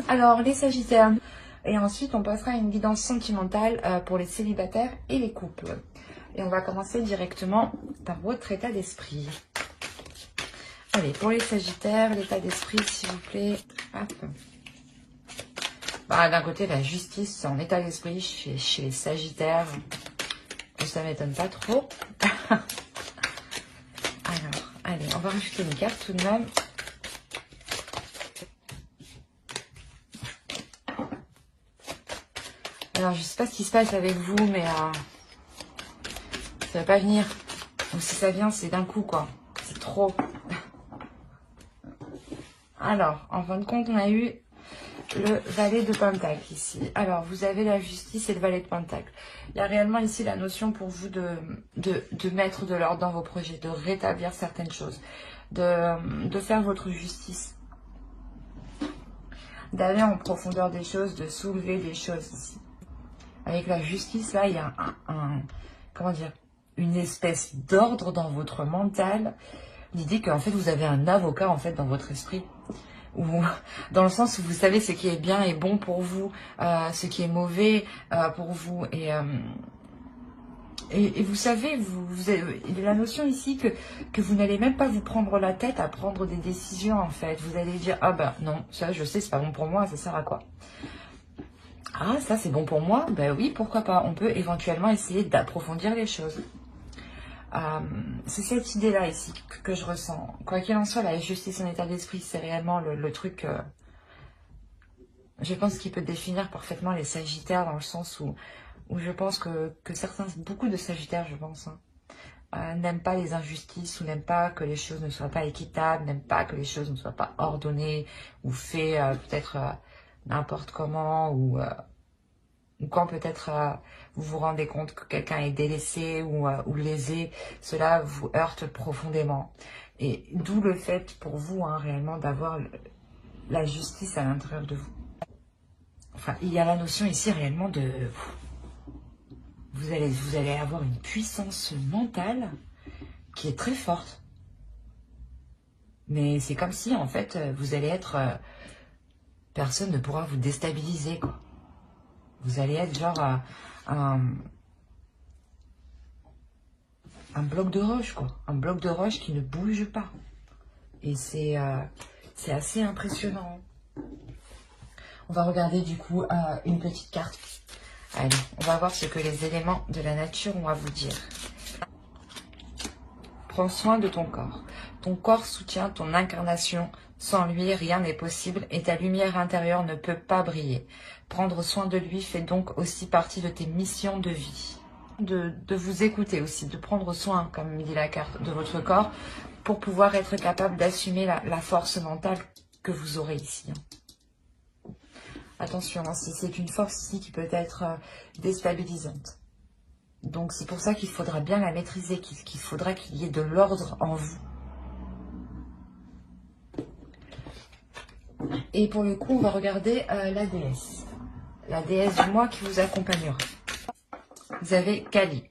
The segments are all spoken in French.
Alors, les Sagittaires. Et ensuite, on passera à une guidance sentimentale pour les célibataires et les couples. Et on va commencer directement par votre état d'esprit. Allez, pour les Sagittaires, l'état d'esprit, s'il vous plaît. Hop. Bah, d'un côté, la justice, c'est en état d'esprit chez les Sagittaires. Ça m'étonne pas trop. Alors, allez, on va rajouter une carte tout de même. Alors, je sais pas ce qui se passe avec vous, mais ça va pas venir. Donc, si ça vient, c'est d'un coup, quoi. C'est trop. Alors, en fin de compte, on a eu le valet de Pentacle ici. Alors, vous avez la justice et le valet de Pentacle. Il y a réellement ici la notion pour vous de mettre de l'ordre dans vos projets, de rétablir certaines choses, de faire votre justice, d'aller en profondeur des choses, de soulever des choses ici. Avec la justice, là, il y a comment dire, une espèce d'ordre dans votre mental. L'idée qu'en fait, vous avez un avocat, en fait, dans votre esprit. Ou dans le sens où vous savez ce qui est bien et bon pour vous, ce qui est mauvais pour vous. Et vous savez, il y a la notion ici que vous n'allez même pas vous prendre la tête à prendre des décisions, en fait. Vous allez dire, ah ben non, ça je sais, c'est pas bon pour moi, ça sert à quoi? Ah, ça c'est bon pour moi? Ben oui, pourquoi pas? On peut éventuellement essayer d'approfondir les choses. C'est cette idée-là ici que je ressens. Quoi qu'il en soit, la justice en état d'esprit, c'est réellement le truc, je pense, qui peut définir parfaitement les Sagittaires, dans le sens où je pense que beaucoup de Sagittaires, je pense, n'aiment pas les injustices, ou n'aiment pas que les choses ne soient pas équitables, n'aiment pas que les choses ne soient pas ordonnées, ou faites peut-être n'importe comment, ou quand peut-être vous vous rendez compte que quelqu'un est délaissé ou lésé, cela vous heurte profondément. Et d'où le fait pour vous, réellement, d'avoir la justice à l'intérieur de vous. Enfin, il y a la notion ici réellement de... Vous allez avoir une puissance mentale qui est très forte. Mais c'est comme si, en fait, vous allez être... personne ne pourra vous déstabiliser, quoi. Vous allez être genre un bloc de roche, quoi. Un bloc de roche qui ne bouge pas. Et c'est assez impressionnant. On va regarder du coup une petite carte. Allez, on va voir ce que les éléments de la nature ont à vous dire. Prends soin de ton corps. Ton corps soutient ton incarnation. Sans lui, rien n'est possible et ta lumière intérieure ne peut pas briller. Prendre soin de lui fait donc aussi partie de tes missions de vie. De vous écouter aussi, de prendre soin, comme dit la carte, de votre corps pour pouvoir être capable d'assumer la force mentale que vous aurez ici. Attention, c'est une force ici qui peut être déstabilisante. Donc c'est pour ça qu'il faudra bien la maîtriser, qu'il faudra qu'il y ait de l'ordre en vous. Et pour le coup, on va regarder la déesse. La déesse du mois qui vous accompagnera. Vous avez Kali.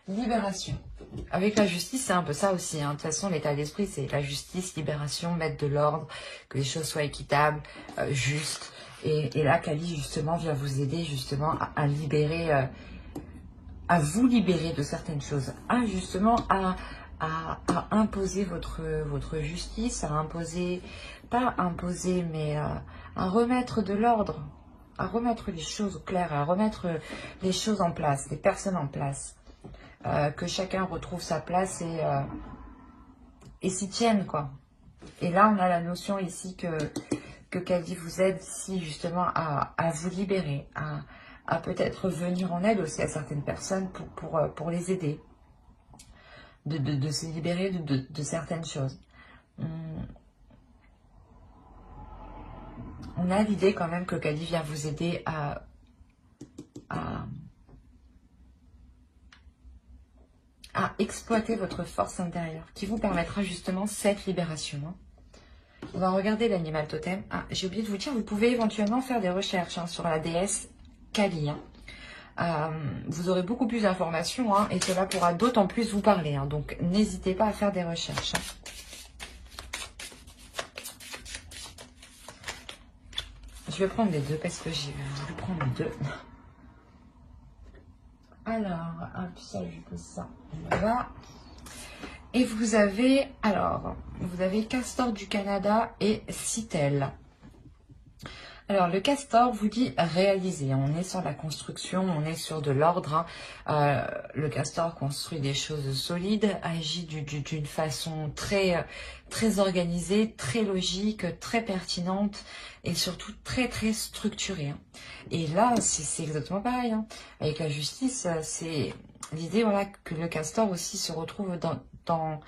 Libération. Avec la justice, c'est un peu ça aussi. De toute façon, l'état d'esprit, c'est la justice, libération, mettre de l'ordre, que les choses soient équitables, justes. Et là, Kali, justement, vient vous aider justement à libérer, à vous libérer de certaines choses. Justement, à imposer votre justice, à imposer, pas imposer, mais à remettre de l'ordre, à remettre les choses au clair, à remettre les choses en place, les personnes en place. Que chacun retrouve sa place et s'y tienne, quoi. Et là, on a la notion ici que Kali vous aide ici justement à vous libérer, à peut-être venir en aide aussi à certaines personnes pour les aider, de se libérer de certaines choses. On a l'idée quand même que Kali vient vous aider à exploiter votre force intérieure, qui vous permettra justement cette libération. On va regarder l'animal totem. J'ai oublié de vous dire, vous pouvez éventuellement faire des recherches sur la déesse Kali. Vous aurez beaucoup plus d'informations et cela pourra d'autant plus vous parler. Donc, n'hésitez pas à faire des recherches. Je vais prendre les deux parce que j'ai voulu prendre les deux. Alors, hop, ça, je pose ça. Voilà. Et vous avez, alors, vous avez Castor du Canada et Citel. Alors, le castor vous dit réaliser. On est sur la construction, on est sur de l'ordre. Le castor construit des choses solides, agit d'une façon très, très organisée, très logique, très pertinente et surtout très, très structurée. Hein. Et là, c'est exactement pareil. Hein. Avec la justice, c'est l'idée voilà, que le castor aussi se retrouve dans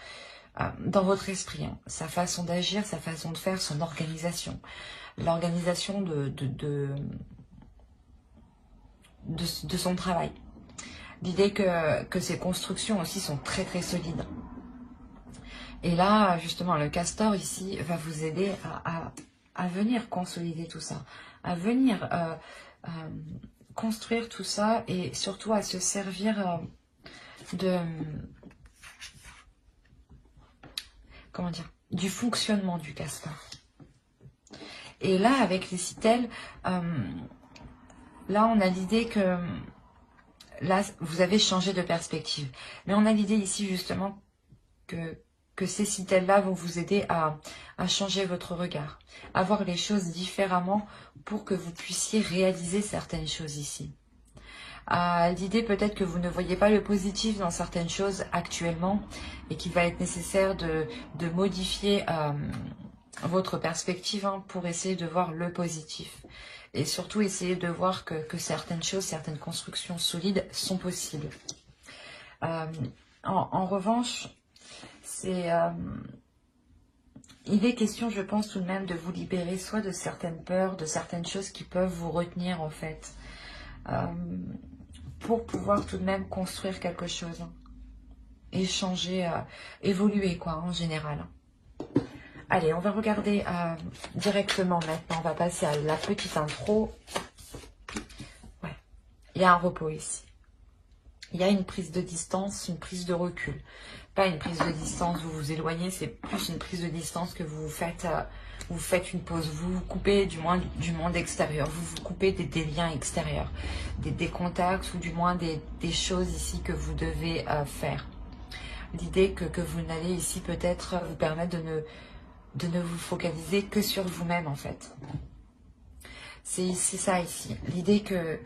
votre esprit. Hein. Sa façon d'agir, sa façon de faire, son organisation. L'organisation de son travail. L'idée que ces constructions aussi sont très très solides. Et là, justement, le castor ici va vous aider à venir consolider tout ça, à venir construire tout ça et surtout à se servir comment dire, du fonctionnement du castor. Et là, avec les citelles, là, on a l'idée que là, vous avez changé de perspective. Mais on a l'idée ici, justement, que ces citelles-là vont vous aider à changer votre regard, à voir les choses différemment pour que vous puissiez réaliser certaines choses ici. L'idée peut-être que vous ne voyez pas le positif dans certaines choses actuellement et qu'il va être nécessaire de modifier votre perspective hein, pour essayer de voir le positif. Et surtout essayer de voir que certaines choses, certaines constructions solides sont possibles. En revanche, il est question, je pense tout de même, de vous libérer soit de certaines peurs, de certaines choses qui peuvent vous retenir en fait. Pour pouvoir tout de même construire quelque chose. Hein, et changer, évoluer quoi en général. Allez, on va regarder directement maintenant. On va passer à la petite intro. Ouais. Il y a un repos ici. Il y a une prise de distance, une prise de recul. Pas une prise de distance, vous vous éloignez, c'est plus une prise de distance que vous faites une pause. Vous vous coupez du monde extérieur. Vous vous coupez des liens extérieurs, des contacts ou du moins des choses ici que vous devez faire. L'idée que vous n'allez ici peut-être vous permettre de ne vous focaliser que sur vous-même en fait. C'est ça ici. L'idée que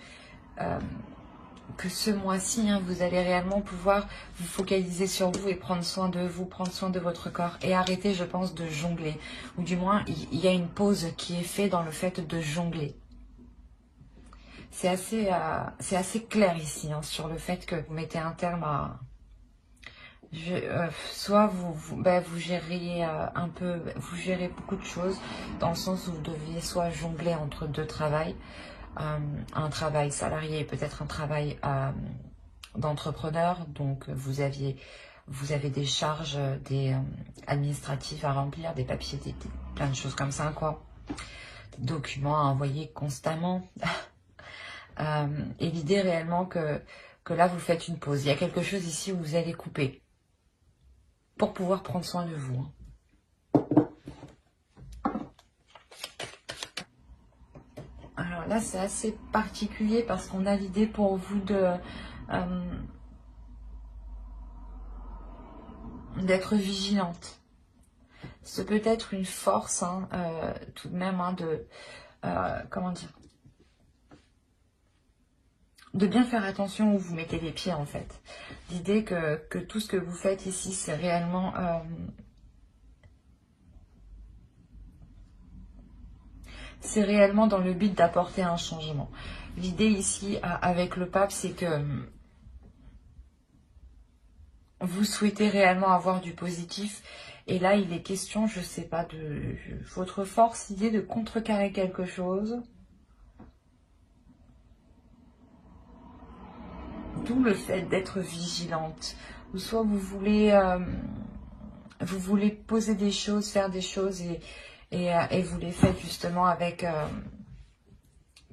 ce mois-ci, hein, vous allez réellement pouvoir vous focaliser sur vous et prendre soin de vous, prendre soin de votre corps et arrêter, je pense, de jongler. Ou du moins, il y a une pause qui est faite dans le fait de jongler. C'est assez clair ici hein, sur le fait que vous mettez un terme à... soit vous gériez un peu, vous gérez beaucoup de choses dans le sens où vous deviez soit jongler entre deux travails, un travail salarié et peut-être un travail d'entrepreneur, donc vous avez des charges administratives à remplir, des papiers, plein de choses comme ça quoi, des documents à envoyer constamment. Et l'idée réellement que là vous faites une pause, il y a quelque chose ici où vous allez couper pour pouvoir prendre soin de vous. Alors là, c'est assez particulier parce qu'on a l'idée pour vous d'être vigilante. C'est peut-être une force, hein, tout de même, hein, comment dire, de bien faire attention où vous mettez les pieds en fait. L'idée que tout ce que vous faites ici, c'est réellement... c'est réellement dans le but d'apporter un changement. L'idée ici, avec le pape, c'est que vous souhaitez réellement avoir du positif. Et là, il est question, je sais pas, de votre force, l'idée de contrecarrer quelque chose. D'où le fait d'être vigilante. Ou soit vous voulez poser des choses, faire des choses et vous les faites justement avec,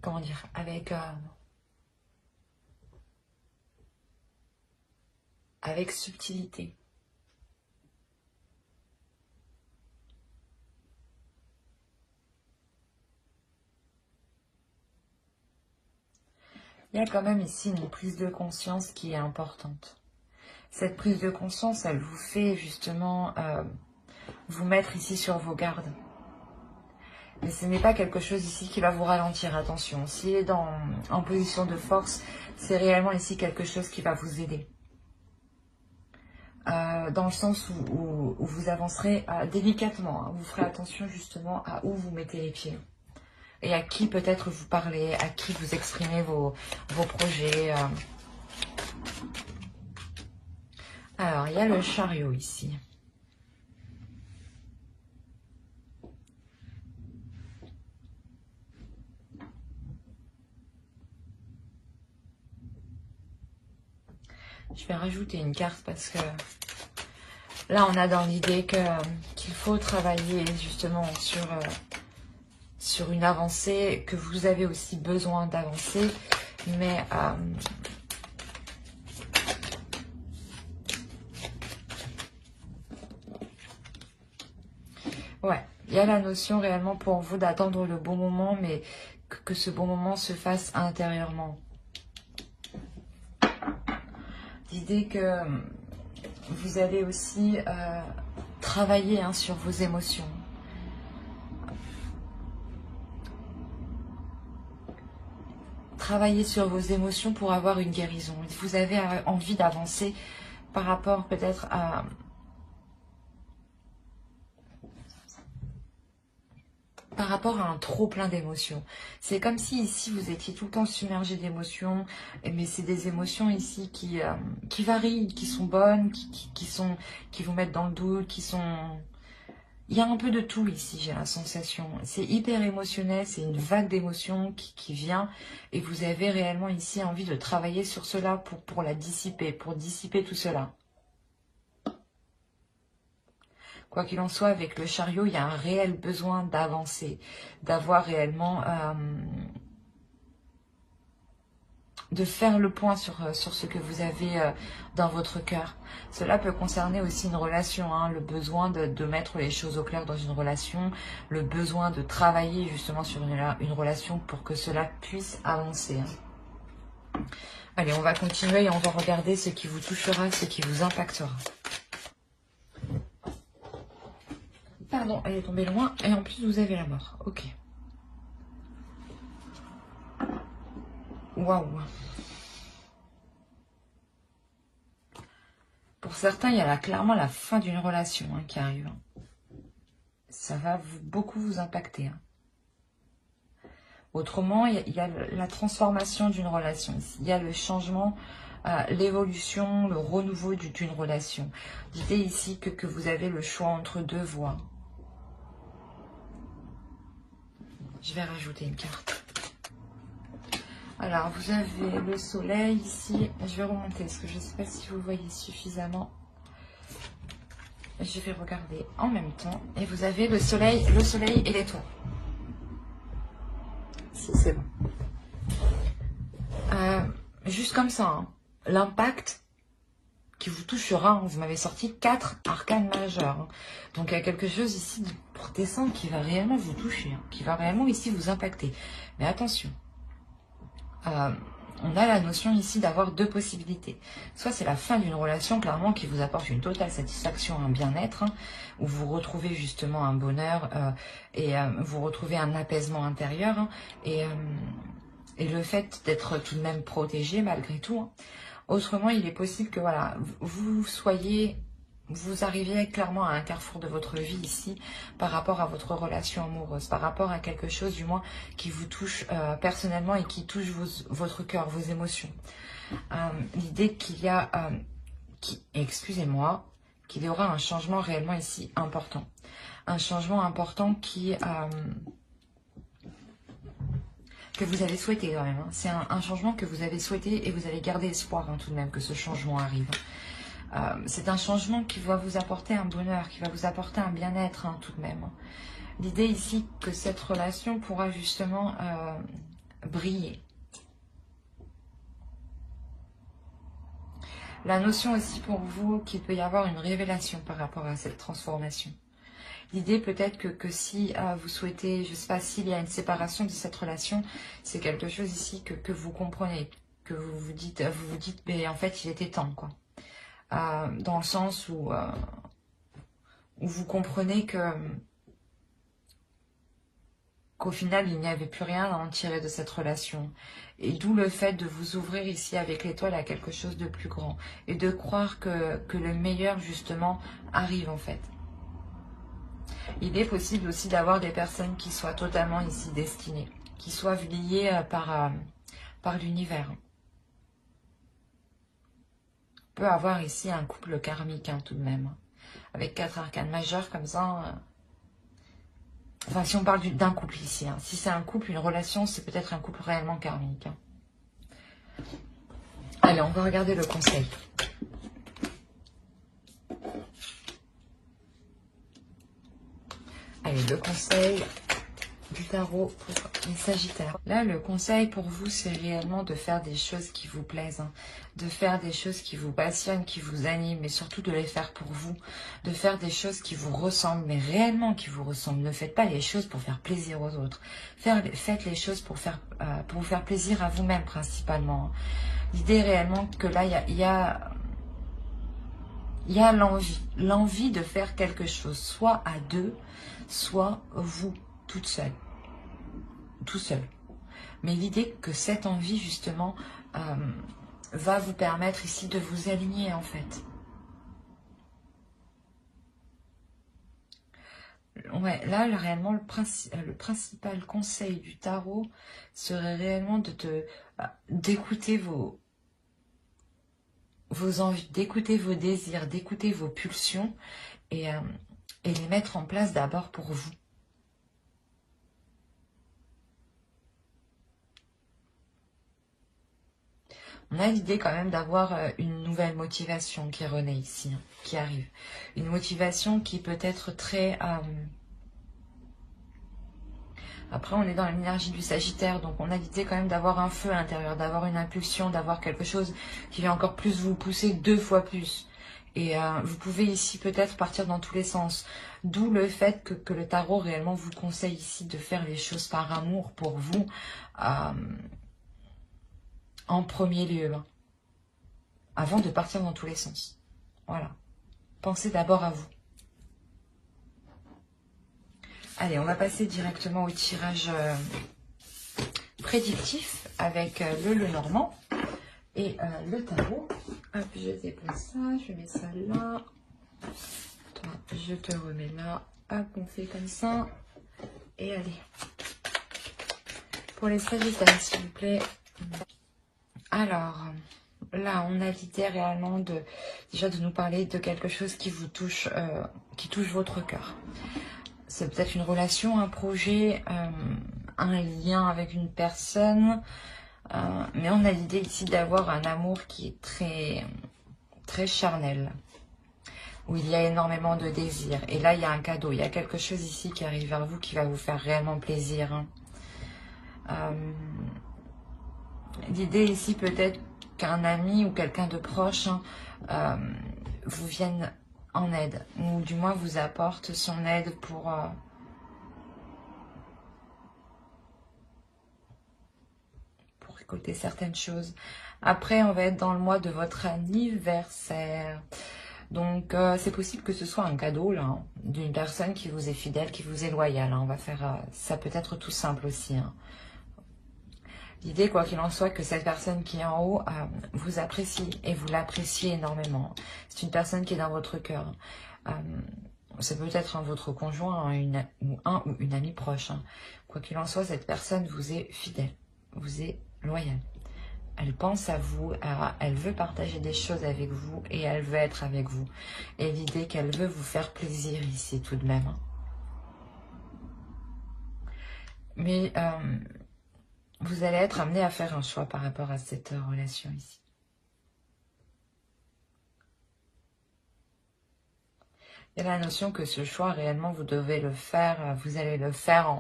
comment dire, avec subtilité. Il y a quand même ici une prise de conscience qui est importante. Cette prise de conscience, elle vous fait justement vous mettre ici sur vos gardes. Mais ce n'est pas quelque chose ici qui va vous ralentir, attention. S'il est en position de force, c'est réellement ici quelque chose qui va vous aider. Dans le sens où vous avancerez délicatement. Hein. Vous ferez attention justement à où vous mettez les pieds. Et à qui peut-être vous parlez, à qui vous exprimez vos projets. Alors, il y a le chariot ici. Je vais rajouter une carte parce que là, on a dans l'idée qu'il faut travailler justement sur une avancée, que vous avez aussi besoin d'avancer, mais ouais, il y a la notion réellement pour vous d'attendre le bon moment, mais que ce bon moment se fasse intérieurement. L'idée que vous allez aussi travailler sur vos émotions. Travailler sur vos émotions pour avoir une guérison. Vous avez envie d'avancer par rapport peut-être à... Par rapport à un trop plein d'émotions. C'est comme si ici vous étiez tout le temps submergé d'émotions, mais c'est des émotions ici qui varient, qui sont bonnes, qui vous mettent dans le doute, qui sont... Il y a un peu de tout ici, j'ai la sensation. C'est hyper émotionnel, c'est une vague d'émotions qui vient et vous avez réellement ici envie de travailler sur cela pour la dissiper, pour dissiper tout cela. Quoi qu'il en soit, avec le chariot, il y a un réel besoin d'avancer, d'avoir réellement... de faire le point sur ce que vous avez dans votre cœur. Cela peut concerner aussi une relation, hein, le besoin de mettre les choses au clair dans une relation, le besoin de travailler justement sur une relation pour que cela puisse avancer. Hein. Allez, on va continuer et on va regarder ce qui vous touchera, ce qui vous impactera. Pardon, elle est tombée loin et en plus vous avez la mort. Ok. Waouh. Pour certains, il y a clairement la fin d'une relation qui arrive. Ça va beaucoup vous impacter. Hein. Autrement, il y a la transformation d'une relation. Il y a le changement, l'évolution, le renouveau d'une relation. L'idée ici que vous avez le choix entre deux voies. Je vais rajouter une carte. Alors, vous avez le soleil ici. Je vais remonter parce que je ne sais pas si vous voyez suffisamment. Je vais regarder en même temps. Et vous avez le soleil et l'étoile. Si, c'est bon. Juste comme ça, hein. L'impact qui vous touchera, hein. Vous m'avez sorti 4 arcanes majeures. Hein. Donc, il y a quelque chose ici pour descendre qui va réellement vous toucher, hein, qui va réellement ici vous impacter. Mais attention. On a la notion ici d'avoir deux possibilités. Soit c'est la fin d'une relation, clairement, qui vous apporte une totale satisfaction, un bien-être, hein, où vous retrouvez justement un bonheur et vous retrouvez un apaisement intérieur. Hein, et le fait d'être tout de même protégé malgré tout. Hein. Autrement, il est possible que voilà, vous arriviez clairement à un carrefour de votre vie ici par rapport à votre relation amoureuse, par rapport à quelque chose du moins qui vous touche personnellement et qui touche votre cœur, vos émotions. L'idée qu'il y a, excusez-moi, qu'il y aura un changement réellement ici important. Un changement important que vous avez souhaité quand même. Hein. C'est un changement que vous avez souhaité et vous avez gardé espoir tout de même que ce changement arrive. C'est un changement qui va vous apporter un bonheur, qui va vous apporter un bien-être tout de même. L'idée ici que cette relation pourra justement briller. La notion aussi pour vous qu'il peut y avoir une révélation par rapport à cette transformation. L'idée peut-être que si vous souhaitez, je ne sais pas, s'il y a une séparation de cette relation, c'est quelque chose ici que vous comprenez. que vous vous dites, mais en fait, il était temps, quoi. Dans le sens où vous comprenez qu'au final, il n'y avait plus rien à en tirer de cette relation. Et d'où le fait de vous ouvrir ici avec l'étoile à quelque chose de plus grand. Et de croire que le meilleur, justement, arrive, en fait. Il est possible aussi d'avoir des personnes qui soient totalement ici destinées, qui soient liées par l'univers. On peut avoir ici un couple karmique, hein, tout de même. Avec 4 arcanes majeures comme ça. Enfin, si on parle d'un couple ici. Hein. Si c'est un couple, une relation, c'est peut-être un couple réellement karmique. Hein. Allez, on va regarder le conseil. Allez, le conseil du tarot pour les Sagittaires. Là, le conseil pour vous, c'est réellement de faire des choses qui vous plaisent, hein. De faire des choses qui vous passionnent, qui vous animent, mais surtout de les faire pour vous, de faire des choses qui vous ressemblent, mais réellement qui vous ressemblent. Ne faites pas les choses pour faire plaisir aux autres. Faites les choses pour vous faire plaisir à vous-même principalement. L'idée réellement que là, il y a l'envie de faire quelque chose, soit à deux, soit vous, toute seule. Tout seul. Mais l'idée que cette envie, justement, va vous permettre ici de vous aligner, en fait. Ouais, là, réellement, le principal conseil du tarot serait réellement d'écouter vos envies, d'écouter vos désirs, d'écouter vos pulsions et les mettre en place d'abord pour vous. On a l'idée quand même d'avoir une nouvelle motivation qui renaît ici, hein, qui arrive. Une motivation qui peut être très... Après, on est dans l'énergie du Sagittaire, donc on a l'idée quand même d'avoir un feu à l'intérieur, d'avoir une impulsion, d'avoir quelque chose qui va encore plus vous pousser 2 fois plus. Et vous pouvez ici peut-être partir dans tous les sens. D'où le fait que le tarot réellement vous conseille ici de faire les choses par amour pour vous. En premier lieu, hein, avant de partir dans tous les sens. Voilà. Pensez d'abord à vous. Allez, on va passer directement au tirage prédictif avec le Lenormand et le tarot. Hop, je dépose ça, je mets ça là. Toi, je te remets là. Hop, on fait comme ça. Et allez. Pour les Sagittaires, s'il vous plaît. Alors, là, on a l'idée réellement déjà de nous parler de quelque chose qui vous touche, qui touche votre cœur. C'est peut-être une relation, un projet, un lien avec une personne. Mais on a l'idée ici d'avoir un amour qui est très, très charnel. Où il y a énormément de désirs. Et là, il y a un cadeau. Il y a quelque chose ici qui arrive vers vous qui va vous faire réellement plaisir. Hein. L'idée ici peut-être qu'un ami ou quelqu'un de proche vous vienne en aide. Ou du moins vous apporte son aide pour récolter certaines choses. Après, on va être dans le mois de votre anniversaire. Donc, c'est possible que ce soit un cadeau là, hein, d'une personne qui vous est fidèle, qui vous est loyale. Hein. On va faire ça peut être tout simple aussi. Hein. L'idée, quoi qu'il en soit, que cette personne qui est en haut vous apprécie et vous l'appréciez énormément. C'est une personne qui est dans votre cœur. C'est peut-être votre conjoint, ou une amie proche. Hein. Quoi qu'il en soit, cette personne vous est fidèle, vous est loyale. Elle pense à vous, elle veut partager des choses avec vous et elle veut être avec vous. Et l'idée qu'elle veut vous faire plaisir ici tout de même. Hein. Mais vous allez être amené à faire un choix par rapport à cette relation ici. Il y a la notion que ce choix, réellement, vous devez le faire, vous allez le faire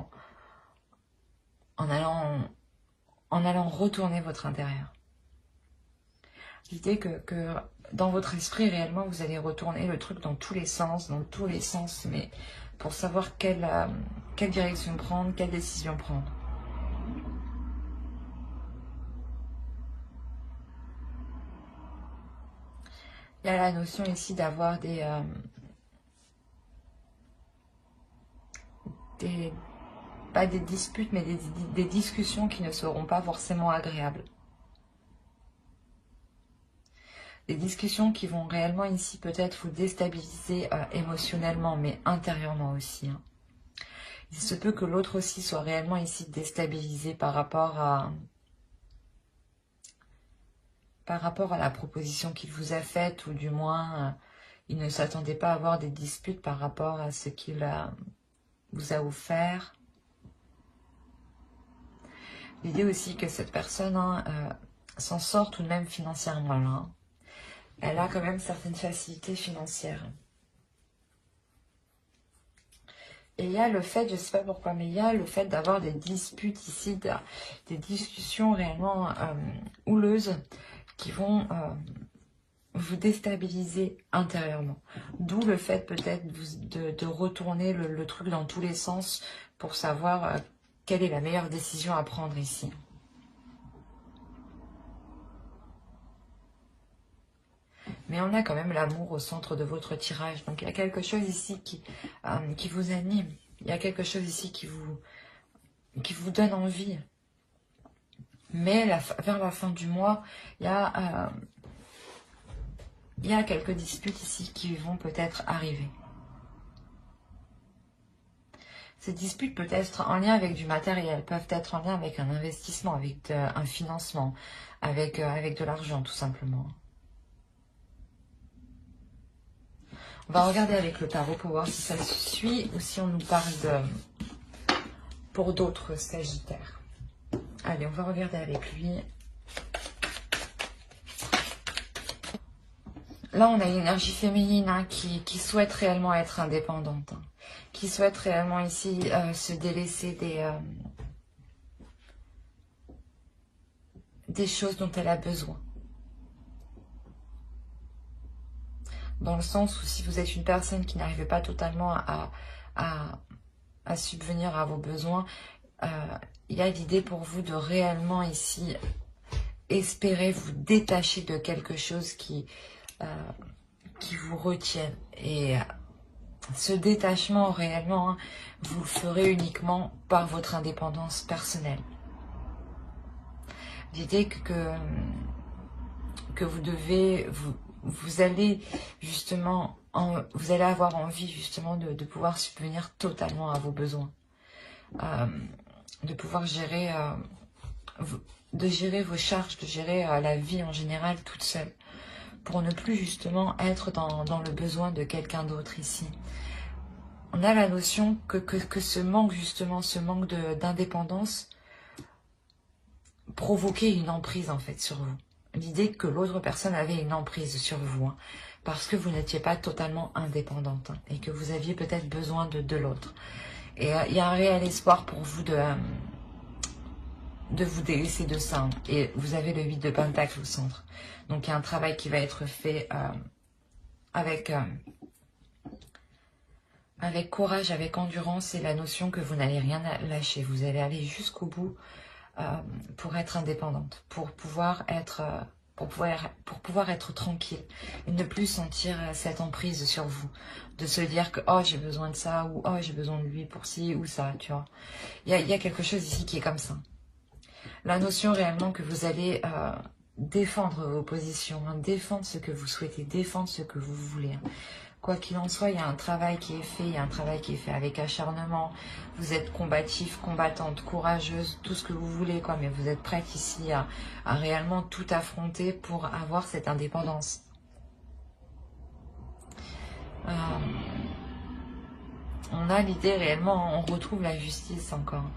en allant retourner votre intérieur. L'idée que dans votre esprit, réellement, vous allez retourner le truc dans tous les sens, mais pour savoir quelle direction prendre, quelle décision prendre. Il y a la notion ici d'avoir pas des disputes, mais des discussions qui ne seront pas forcément agréables. Des discussions qui vont réellement ici peut-être vous déstabiliser émotionnellement, mais intérieurement aussi. Hein. Il se peut que l'autre aussi soit réellement ici déstabilisé par rapport à la proposition qu'il vous a faite, ou du moins, il ne s'attendait pas à avoir des disputes par rapport à ce qu'il vous a offert. L'idée aussi que cette personne s'en sort tout de même financièrement. Là, hein. Elle a quand même certaines facilités financières. Et il y a le fait, je ne sais pas pourquoi, mais il y a le fait d'avoir des disputes ici, des discussions réellement houleuses qui vont vous déstabiliser intérieurement. D'où le fait peut-être de retourner le truc dans tous les sens pour savoir quelle est la meilleure décision à prendre ici. Mais on a quand même l'amour au centre de votre tirage. Donc il y a quelque chose ici qui vous anime. Il y a quelque chose ici qui vous donne envie. Mais vers la fin du mois, il y a quelques disputes ici qui vont peut-être arriver. Ces disputes peuvent être en lien avec du matériel, peuvent être en lien avec un investissement, avec un financement, avec de l'argent tout simplement. On va regarder avec le tarot pour voir si ça se suit ou si on nous parle pour d'autres sagittaires. Allez, on va regarder avec lui. Là, on a une énergie féminine hein, qui souhaite réellement être indépendante. Hein, qui souhaite réellement ici se délaisser des choses dont elle a besoin. Dans le sens où si vous êtes une personne qui n'arrive pas totalement à subvenir à vos besoins, il y a l'idée pour vous de réellement ici espérer vous détacher de quelque chose qui vous retienne. Et ce détachement réellement, hein, vous le ferez uniquement par votre indépendance personnelle. L'idée que vous devez... Vous allez justement, vous allez avoir envie justement de pouvoir subvenir totalement à vos besoins, de pouvoir gérer, vos charges, de gérer la vie en général toute seule, pour ne plus justement être dans le besoin de quelqu'un d'autre ici. On a la notion que ce manque justement, ce manque d'indépendance provoquait une emprise en fait sur vous. L'idée que l'autre personne avait une emprise sur vous, hein, parce que vous n'étiez pas totalement indépendante, hein, et que vous aviez peut-être besoin de l'autre. Et il y a un réel espoir pour vous de vous délaisser de ça. Hein, et vous avez le 8 de Pentacle au centre. Donc il y a un travail qui va être fait avec courage, avec endurance, et la notion que vous n'allez rien lâcher. Vous allez aller jusqu'au bout. Pour être indépendante, pour pouvoir être tranquille et ne plus sentir cette emprise sur vous, de se dire que oh j'ai besoin de ça ou oh j'ai besoin de lui pour ci ou ça, tu vois. Il y a quelque chose ici qui est comme ça. La notion réellement que vous allez défendre vos positions, hein, défendre ce que vous souhaitez, défendre ce que vous voulez. Hein. Quoi qu'il en soit, il y a un travail qui est fait, il y a un travail qui est fait avec acharnement. Vous êtes combatif, combattante, courageuse, tout ce que vous voulez, quoi. Mais vous êtes prête ici à réellement tout affronter pour avoir cette indépendance. On a l'idée réellement, on retrouve la justice encore.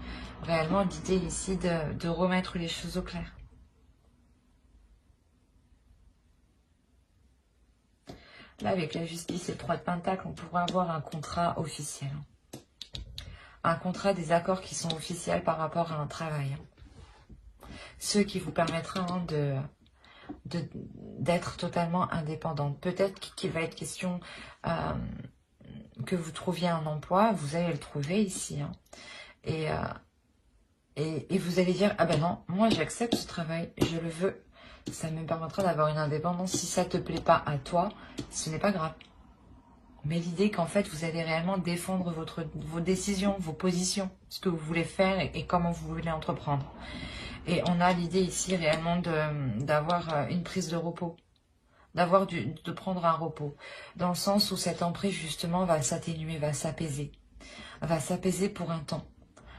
Réellement l'idée ici de remettre les choses au clair. Là, avec la justice et le 3 de Pentacle, on pourrait avoir un contrat officiel. Un contrat, des accords qui sont officiels par rapport à un travail. Ce qui vous permettra hein, d'être totalement indépendante. Peut-être qu'il va être question que vous trouviez un emploi, vous allez le trouver ici. Hein, et vous allez dire, ah ben non, moi j'accepte ce travail, je le veux Ça me permettra d'avoir une indépendance. Si ça ne te plaît pas à toi, ce n'est pas grave. Mais l'idée qu'en fait, vous allez réellement défendre vos décisions, vos positions, ce que vous voulez faire et comment vous voulez entreprendre. Et on a l'idée ici réellement d'avoir une prise de repos, de prendre un repos, dans le sens où cette emprise justement va s'atténuer, va s'apaiser pour un temps.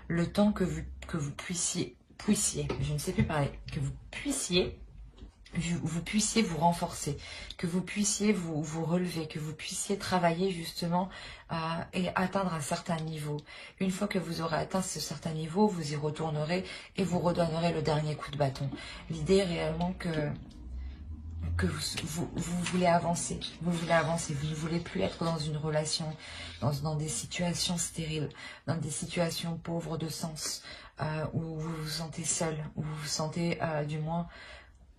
Le temps que vous puissiez, je ne sais plus parler, que vous puissiez vous renforcer, que vous puissiez vous relever, que vous puissiez travailler justement et atteindre un certain niveau. Une fois que vous aurez atteint ce certain niveau, vous y retournerez et vous redonnerez le dernier coup de bâton. L'idée est réellement que vous voulez avancer, vous ne voulez plus être dans une relation, dans des situations stériles, dans des situations pauvres de sens, où vous vous sentez seul, où vous vous sentez du moins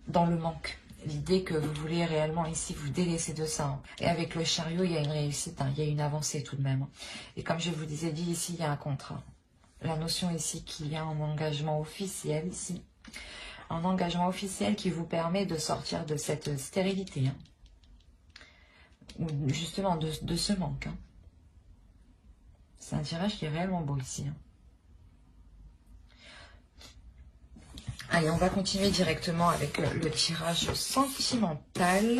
dans le manque. L'idée que vous voulez réellement ici vous délaisser de ça. Et avec le chariot, il y a une réussite, il y a une avancée tout de même. Et comme je vous vous ai dit, ici, il y a un contrat. La notion ici qu'il y a un engagement officiel ici. Un engagement officiel qui vous permet de sortir de cette stérilité. Ou justement de ce manque. C'est un tirage qui est réellement beau ici. Allez, on va continuer directement avec le tirage sentimental.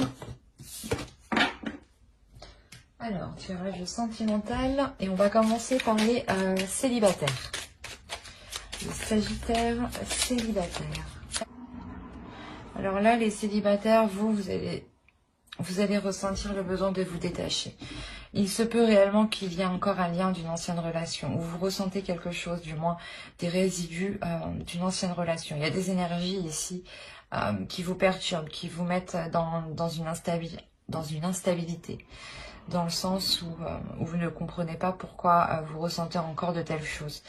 Alors, tirage sentimental. Et on va commencer par les célibataires. Les sagittaires célibataires. Alors là, les célibataires, vous allez ressentir le besoin de vous détacher. Il se peut réellement qu'il y ait encore un lien d'une ancienne relation, ou vous ressentez quelque chose, du moins des résidus d'une ancienne relation. Il y a des énergies ici qui vous perturbent, qui vous mettent dans une instabilité, dans le sens où vous ne comprenez pas pourquoi vous ressentez encore de telles choses.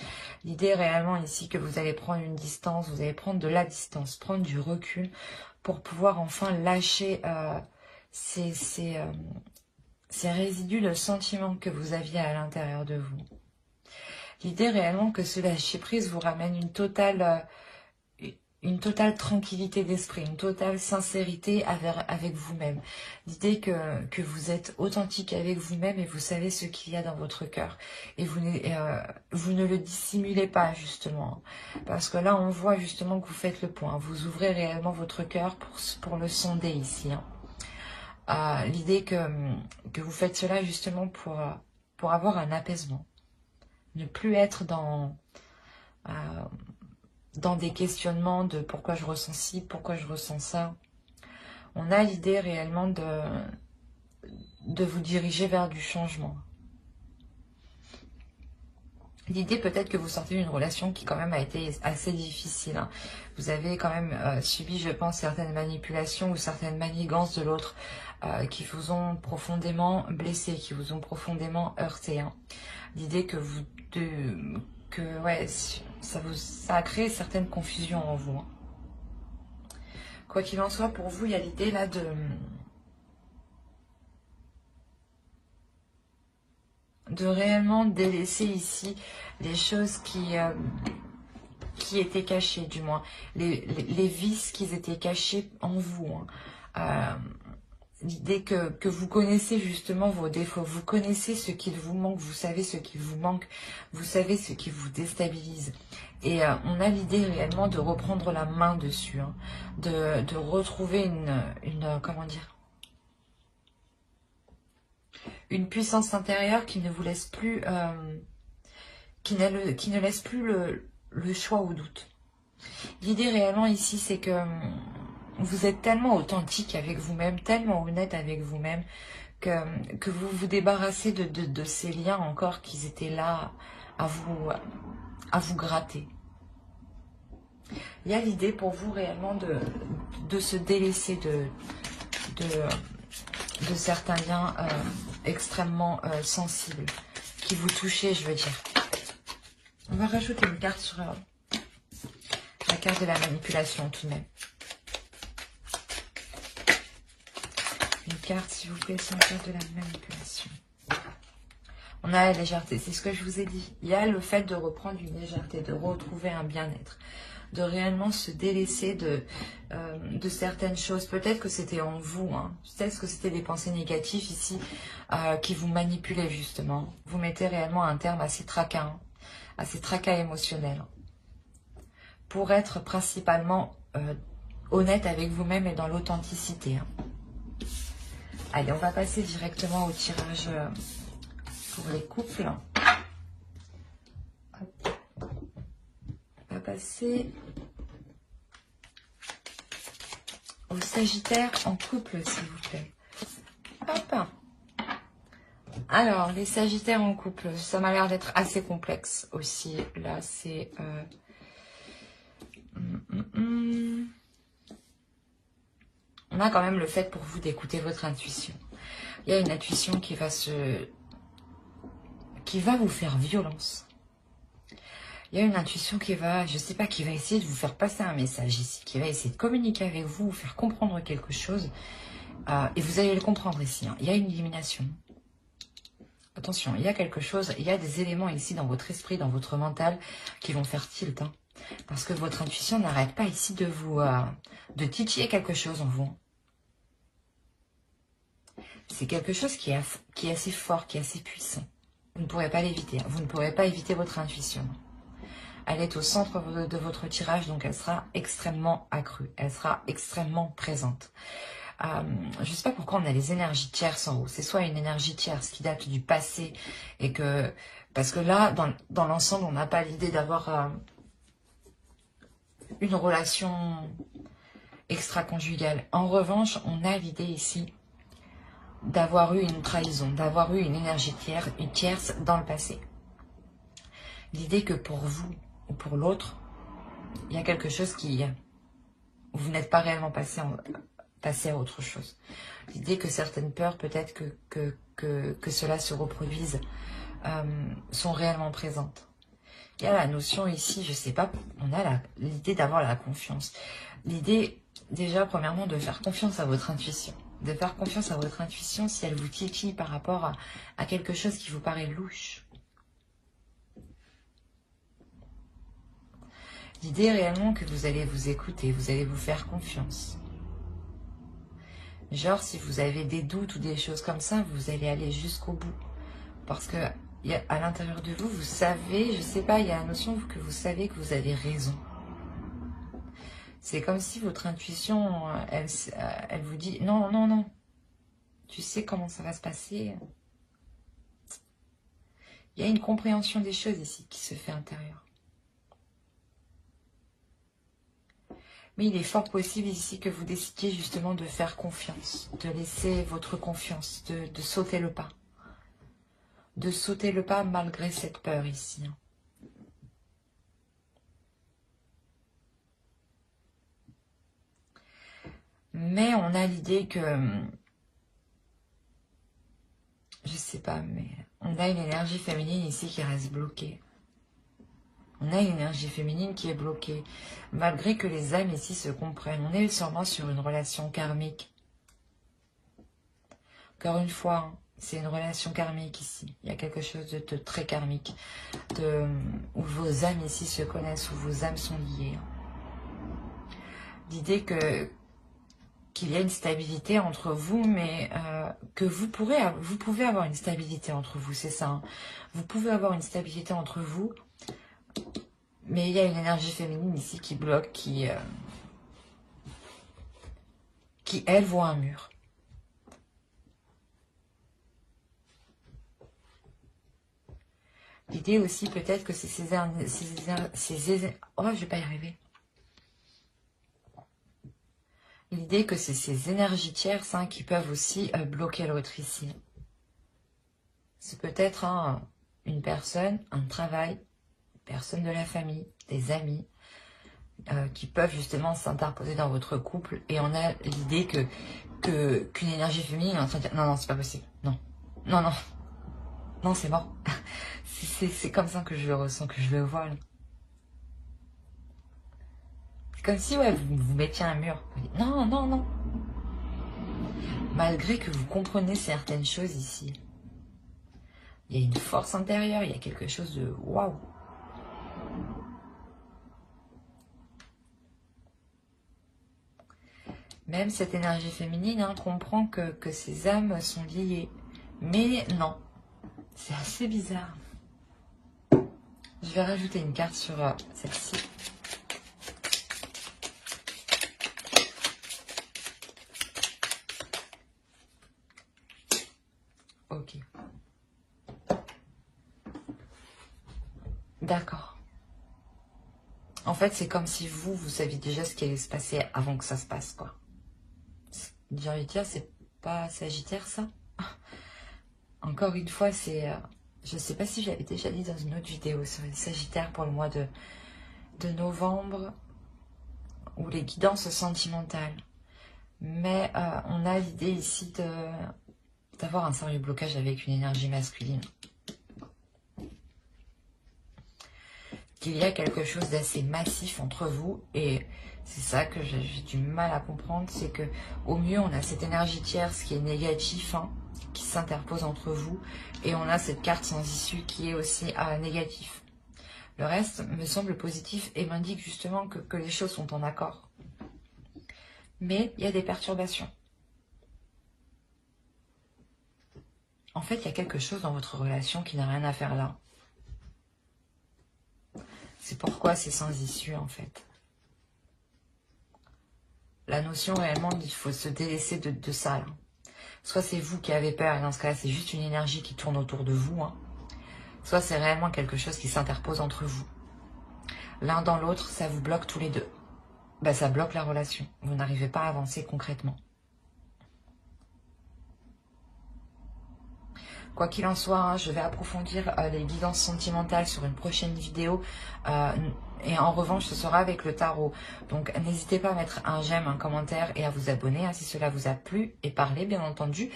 L'idée est réellement ici que vous allez prendre une distance, vous allez prendre de la distance, prendre du recul pour pouvoir enfin lâcher ces résidus de sentiments que vous aviez à l'intérieur de vous. L'idée réellement que ce lâcher prise vous ramène une totale tranquillité d'esprit, une totale sincérité avec vous-même. L'idée que vous êtes authentique avec vous-même et vous savez ce qu'il y a dans votre cœur. Et vous ne le dissimulez pas justement. Parce que là on voit justement que vous faites le point. Vous ouvrez réellement votre cœur pour le sonder ici. L'idée que vous faites cela justement pour avoir un apaisement. Ne plus être dans des questionnements de pourquoi je ressens ci, pourquoi je ressens ça. On a l'idée réellement de vous diriger vers du changement. L'idée peut-être que vous sortez d'une relation qui quand même a été assez difficile. Vous avez quand même subi, je pense, certaines manipulations ou certaines manigances de l'autre qui vous ont profondément blessé, qui vous ont profondément heurté. L'idée que ça a créé certaines confusions en vous. Quoi qu'il en soit, pour vous, il y a l'idée là de réellement délaisser ici les choses qui étaient cachées, du moins les vices qui étaient cachés en vous. L'idée que vous connaissez justement vos défauts, vous connaissez ce qu'il vous manque, vous savez ce qu'il vous manque, vous savez ce qui vous déstabilise. Et on a l'idée réellement de reprendre la main dessus, de retrouver comment dire, une puissance intérieure qui ne vous laisse plus, qui ne laisse plus le choix au doute. L'idée réellement ici, c'est que vous êtes tellement authentique avec vous-même, tellement honnête avec vous-même, que vous vous débarrassez de ces liens encore qui étaient là à vous gratter. Il y a l'idée pour vous réellement de se délaisser de certains liens extrêmement sensibles qui vous touchaient, je veux dire. On va rajouter une carte sur la carte de la manipulation tout de même. Une carte, s'il vous plaît, sur la carte de la manipulation. On a la légèreté, c'est ce que je vous ai dit. Il y a le fait de reprendre une légèreté, de retrouver un bien-être, de réellement se délaisser de certaines choses. Peut-être que c'était en vous, hein. Peut-être que c'était des pensées négatives ici qui vous manipulaient justement. Vous mettez réellement un terme à ces tracas émotionnels. Pour être principalement honnête avec vous-même et dans l'authenticité. Hein. Allez, on va passer directement au tirage pour les couples. Hop. On va passer au Sagittaire en couple, s'il vous plaît. Hop. Alors, les Sagittaires en couple, ça m'a l'air d'être assez complexe aussi. Là, c'est... On a quand même le fait pour vous d'écouter votre intuition. Il y a une intuition qui va vous faire violence. Il y a une intuition qui va, je sais pas, qui va essayer de vous faire passer un message ici, qui va essayer de communiquer avec vous, vous faire comprendre quelque chose. Et vous allez le comprendre ici. Hein. Il y a une illumination. Attention, il y a quelque chose, il y a des éléments ici dans votre esprit, dans votre mental, qui vont faire tilt. Hein, parce que votre intuition n'arrête pas ici de vous, de titiller quelque chose en vous. C'est quelque chose qui est assez fort, qui est assez puissant. Vous ne pourrez pas l'éviter. Vous ne pourrez pas éviter votre intuition. Elle est au centre de votre tirage, donc elle sera extrêmement accrue. Elle sera extrêmement présente. Je ne sais pas pourquoi on a les énergies tierces en haut. C'est soit une énergie tierce qui date du passé et que... Parce que là, dans l'ensemble, on n'a pas l'idée d'avoir une relation extra-conjugale. En revanche, on a l'idée ici d'avoir eu une trahison, d'avoir eu une énergie tierce dans le passé. L'idée que pour vous ou pour l'autre, il y a quelque chose qui... Vous n'êtes pas réellement passé à autre chose. L'idée que certaines peurs, peut-être que cela se reproduise, sont réellement présentes. Il y a la notion ici, je sais pas, on a l'idée d'avoir la confiance. L'idée, déjà, premièrement, de faire confiance à votre intuition. De faire confiance à votre intuition si elle vous titille par rapport à quelque chose qui vous paraît louche. L'idée réellement que vous allez vous écouter, vous allez vous faire confiance. Genre, si vous avez des doutes ou des choses comme ça, vous allez aller jusqu'au bout. Parce que à l'intérieur de vous, vous savez, je sais pas, il y a la notion que vous savez que vous avez raison. C'est comme si votre intuition, elle vous dit, non, non, non, tu sais comment ça va se passer. Il y a une compréhension des choses ici qui se fait intérieure. Mais il est fort possible ici que vous décidiez justement de faire confiance, de laisser votre confiance, de sauter le pas. De sauter le pas malgré cette peur ici. Mais on a l'idée que, je sais pas, mais on a une énergie féminine ici qui reste bloquée. On a une énergie féminine qui est bloquée. Malgré que les âmes ici se comprennent. On est sûrement sur une relation karmique. Encore une fois, c'est une relation karmique ici. Il y a quelque chose de très karmique. Où vos âmes ici se connaissent, où vos âmes sont liées. L'idée qu'il y a une stabilité entre vous, mais que vous pouvez avoir une stabilité entre vous, c'est ça. Hein. Vous pouvez avoir une stabilité entre vous, mais il y a une énergie féminine ici qui bloque, qui elle, voit un mur. L'idée aussi, peut-être que c'est oh, je vais pas y arriver. L'idée que c'est ces énergies tierces qui peuvent aussi bloquer l'autre ici. C'est peut-être une personne, un travail, une personne de la famille, des amis, qui peuvent justement s'interposer dans votre couple. Et on a l'idée qu'une énergie féminine est en train de dire non, non, c'est pas possible. Non, non, non. Non, c'est mort. C'est comme ça que je le ressens, que je le vois. C'est comme si ouais, vous mettiez un mur. Non, non, non. Malgré que vous comprenez certaines choses ici. Il y a une force intérieure, il y a quelque chose de waouh. Même cette énergie féminine comprend que ces âmes sont liées. Mais non, c'est assez bizarre. Je vais rajouter une carte sur celle-ci. Ok. D'accord. En fait, c'est comme si vous saviez déjà ce qui allait se passer avant que ça se passe, quoi. J'ai envie de dire, c'est pas Sagittaire, ça? Encore une fois, c'est... je sais pas si je l'avais déjà dit dans une autre vidéo sur les Sagittaires pour le mois de novembre, ou les guidances sentimentales. Mais on a l'idée ici d'avoir un sérieux blocage avec une énergie masculine. Qu'il y a quelque chose d'assez massif entre vous, et c'est ça que j'ai du mal à comprendre, c'est que au mieux on a cette énergie tierce qui est négative, qui s'interpose entre vous, et on a cette carte sans issue qui est aussi négatif. Le reste me semble positif et m'indique justement que les choses sont en accord. Mais il y a des perturbations. En fait, il y a quelque chose dans votre relation qui n'a rien à faire là. C'est pourquoi c'est sans issue, en fait. La notion, réellement, il faut se délaisser de ça, là. Soit c'est vous qui avez peur, et dans ce cas-là, c'est juste une énergie qui tourne autour de vous. Soit c'est réellement quelque chose qui s'interpose entre vous. L'un dans l'autre, ça vous bloque tous les deux. Ben, ça bloque la relation. Vous n'arrivez pas à avancer concrètement. Quoi qu'il en soit, je vais approfondir les guidances sentimentales sur une prochaine vidéo. Et en revanche, ce sera avec le tarot. Donc, n'hésitez pas à mettre un j'aime, un commentaire et à vous abonner si cela vous a plu. Et parler, bien entendu.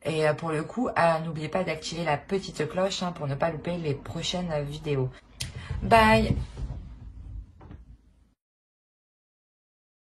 Et pour le coup, n'oubliez pas d'activer la petite cloche pour ne pas louper les prochaines vidéos. Bye!